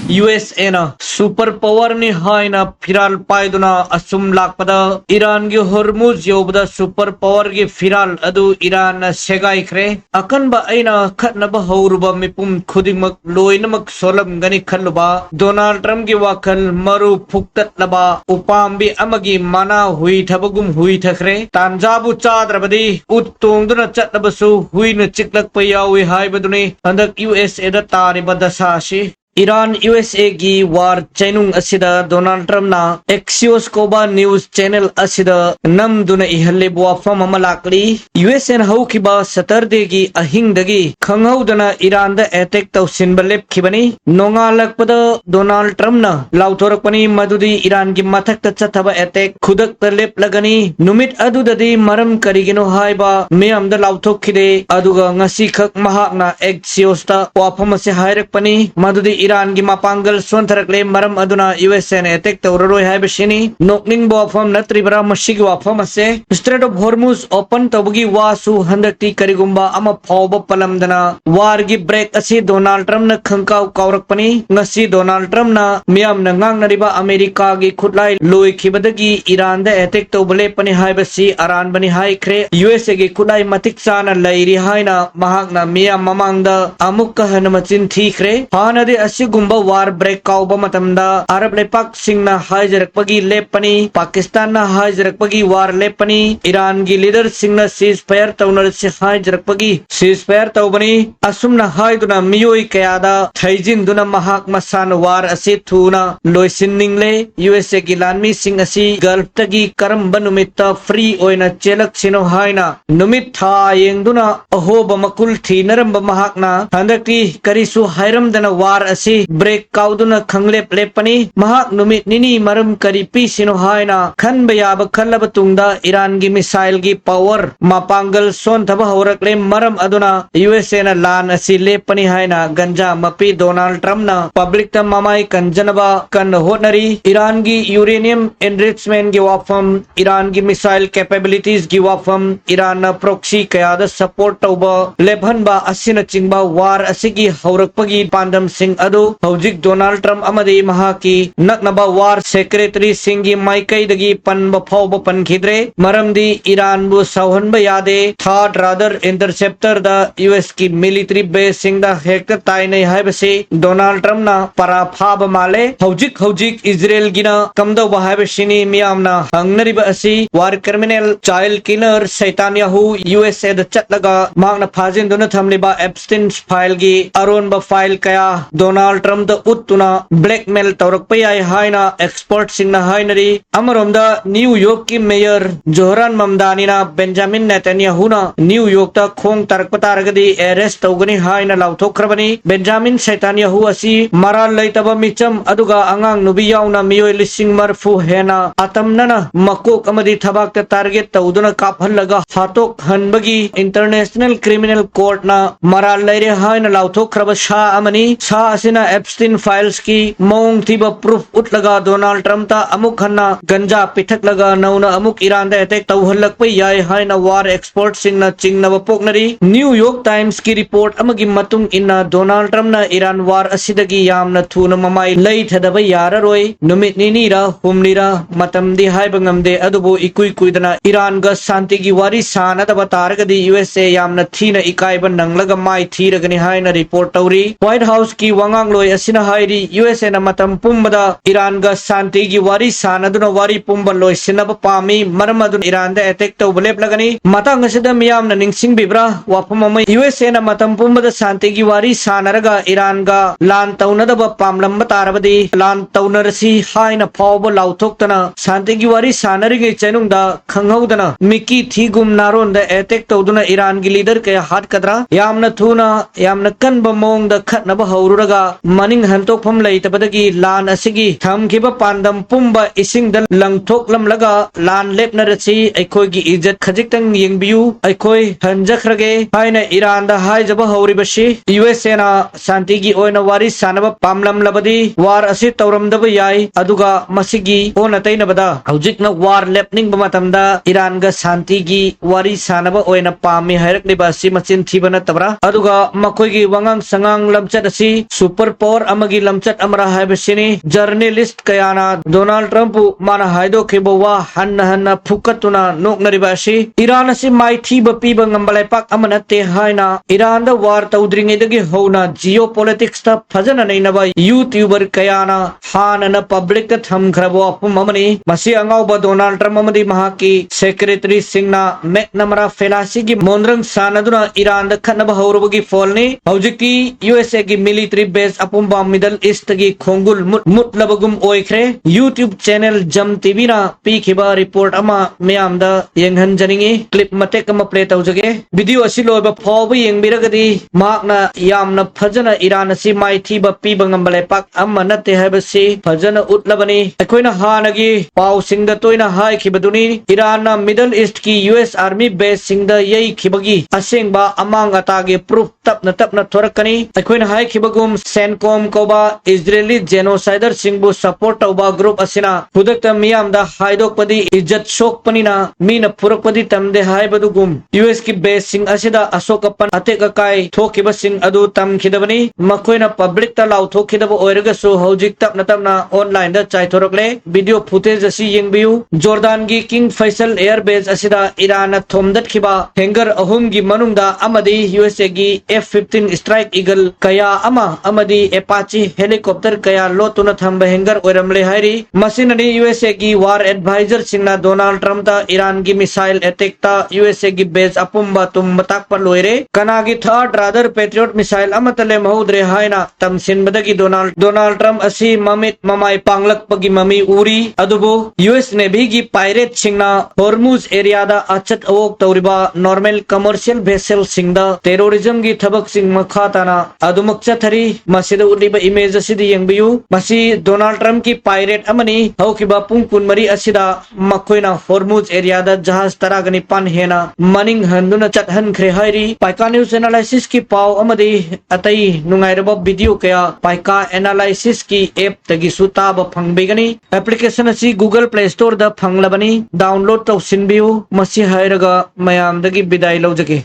USA na super power ni haina firal paiduna asum lakpada Iran gi Hormuz yobda super power gi firal adu Iran na segai kre akan ba aina khatna ba hauruba mipum khudingmak loinamak solam gani khalluba Donald Trump gi wakal maru phuktat laba upambi amagi mana hui thabagum hui thakre tanjabu chadrabadi uttongduna chatlabasu hui na chiklak payawi haibaduni andak USA da tariba dasashi Iran USA gi war chainung asida Donald Trump na Axios Koba news channel asida namduna ihalle buafam amalakli USA na haukiba Saturday gi ahing dagi khanghaudana Iran da attack tawsin balep khibani nongalakpada Donald Trump na lautorakpani madudi Iran gi mathak ta chathaba attack khudak talep lagani numit adudadi maram karigino haiba meyam da lauthok khide aduga ngasi khak mahakna Axios ta wafam ase hairakpani madudi Iran gi mapangal sontarakle maram aduna USA ne attack tawraroi haibashini nokning bofam natribra mashigi wafam ase Strait of Hormuz open tawgi wasu handakti karigumba ama phawba palamdana war gi break ase Donald Trump na khangkaw kawrakpani ngasi Donald Trump na miyam na ngangnariba America gi khutlai loi khibadagi Iran da attack tawbale pani haibasi aran bani haikre USA gi khutlai matik chana lairi haina mahakna miyam mamangda amukka hanamachin thikre hanade Gumba war break kauba matamda Arab lepak singna haijarakpagi lepani Pakistan na haijarakpagi war lepani Iran gi leader singna ceasefire tawnar se haijarakpagi ceasefire tawbani asumna haiduna miyoi kayada thaijin duna mahak masan war ase thuna loisinningle USA gi lanmi sing asi gulf tagi karamba numitta free oina chelak sino haina numit tha yengduna ahoba makul thinaramba mahakna handakti karisu hairam dana war ase break kauduna khanglep lepani mahak numit nini maram kari pi sino haina khan bayaba khallaba tungda Iran gi missile gi power mapangal son thaba horakle maram aduna USA na lan asi lepani haina ganja mapi Donald Trump na public ta mamai kanjanaba kan honari Iran gi uranium enrichment gi wafam Iran gi missile capabilities gi wafam Iran na proxy kayada support tauba lebhan ba asina chingba war asigi horakpagi pandam sing adu hojik Donald Trump amadi mahaki naknaba war secretary singi maikai dagi panba phawba pankhidre maramdi Iran bu sauhanba yade third rather interceptor da US ki military base sing da hekta tainai haibase Donald Trump na para phaba male hojik Israel gina kamda haibashini miyamna hangnariba asi war criminal child killer Netanyahu USA da chatlaga magna phajin duna thamliba Epstein file gi aron ba file kaya Donald Trump da uttuna blackmail tawrakpa yai haina expert singna hainari amaromda New York ki mayor Zohran Mamdani na Benjamin Netanyahu na New York ta khong tarakpa taragadi arrest tawgani haina lauthokrabani Benjamin Netanyahu asi maral laitaba micham aduga angang nubi yauna miyoi lising marfu hena atamnana makok amadi thabak ta target tawduna kaphallaga hatok hanbagi International Criminal Court na maral laire haina lauthokraba sha amani sha asina Epstein files की मौंग थीबा proof utlaga Donald Trump ta amuk hanna ganja pithak laga nauna amuk Iran da attack tawhallak pai yai haina war expert singna chingna poknari New York Times ki report amagi matung inna Donald Trump na Iran war asidagi yamna thuna mamai lai thadaba yararoi numit nini ra humnira matamdi haiba ngamde adubu ikui kuidana Iran ga santi gi wari sana da bataragadi USA yamna thina ikaiba nanglaga mai thiragani haina report tawri White House ki wangang loi asina hairi USA na matam pumbada Iran ga santi gi wari sanaduna wari pumba loi sinaba pami maramadun Iran da attack tawbalep lagani matang asida miyam na ningsing bibra wapamama USA na matam pumbada santi gi wari sanaraga Iran ga lan tawnadaba pamlamba tarabadi lan tawnarasi haina phawba lauthokdana santi gi wari sanarige chenungda khanghaudana miki thigum naron da attack tawduna Iran gi leader ke hat kadra yamna thuna yamna kanba mong da khatnaba haururaga maning hantok leitabadagi lan asigi thamkiba pandam pumba ising da langthok lamlaga lan lepnarasi aikoi gi ijat khajiktang yengbiu aikoi hanjakhrage haina Iran da haijaba hauribashi USA na santi gi oina wari sanaba pamlam labadi war asi tawramdaba yai aduga masigi ona tainabada hojikna war lepning bamatamda Iran ga santi gi wari sanaba oina pami hairak libasi machin thibana tabra aduga makoi gi wangang sangang lamchat asi super power amagi lamchat amra haibasini journalist kayana Donald Trump mana haido khibawa hanna phukatuna noknariba asi Iran asi maithi bapi bangambalai pak amanate haina Iran da war taudringe dagi hona geopolitics ta phajana neinaba YouTuber kayana hanana public ta thamkhrabo apum amani masi angau ba Donald Trump amadi mahaki secretary singna McNamara felasi gi mondrang sanaduna Iran da khanaba haurugi folni haujiki USA gi military base apumba Middle East gi khongul mutlabagum oikhre YouTube channel Jam TV na pikhiba report ama meyamda yenghan janingi clip matek ama play taujage video asi loiba phoba yengbiragadi makna yamna phajana Iran asi maithi ba piba ngambale pak amma natte haibasi phajana utlabani akoina hanagi pau singda toina hai khibaduni Iran na Middle East ki US army base singda yei khibagi asengba amang atage proof tapna thorakani akoina hai khibagum CENTCOM koba Israeli genocider singbu support tauba group asina hudakta miyamda haidok padi izzat shok panina mina purak padi tamde hai badugum US ki base sing asida asokapan ateka kai thokiba sing adu tam khidabani makoina public ta lau thokhidaba oiraga so hojik tapna online da chai thorokle video footage asi yengbiu Jordan gi King Faisal air base asida Iran na thomdat khiba hangar ahum gi manungda amadi USA gi F-15 strike eagle kaya amadi Apache helicopter kaya lotuna thamba hangar oiramle hairi masinani USA gi war advisor singna Donald Trump ta Iran gi missile attack ta USA gi base apumba tumbatak par loire kana gi third rather patriot missile amatale mahudre haina tamsin badagi Donald Trump asi mamit mamai panglak pagi mami uri adubu US Navy gi pirate singna Hormuz area da achat awok tauriba normal commercial vessel singda terrorism gi thabak sing makhatana adumakcha thari masida uliba image asidi yengbiu masi Donald Trump ki pirate amani haukiba pung kunmari asida makoina Hormuz area da jahaz taragani pan hena maning handuna chathan khre hairi paika news analysis ki pau amadi atai nungairaba video kaya paika analysis ki app tagi suta ba phangbegani application asi Google Play Store da phanglabani download tausinbiu masi hairaga mayam dagi bidai lojage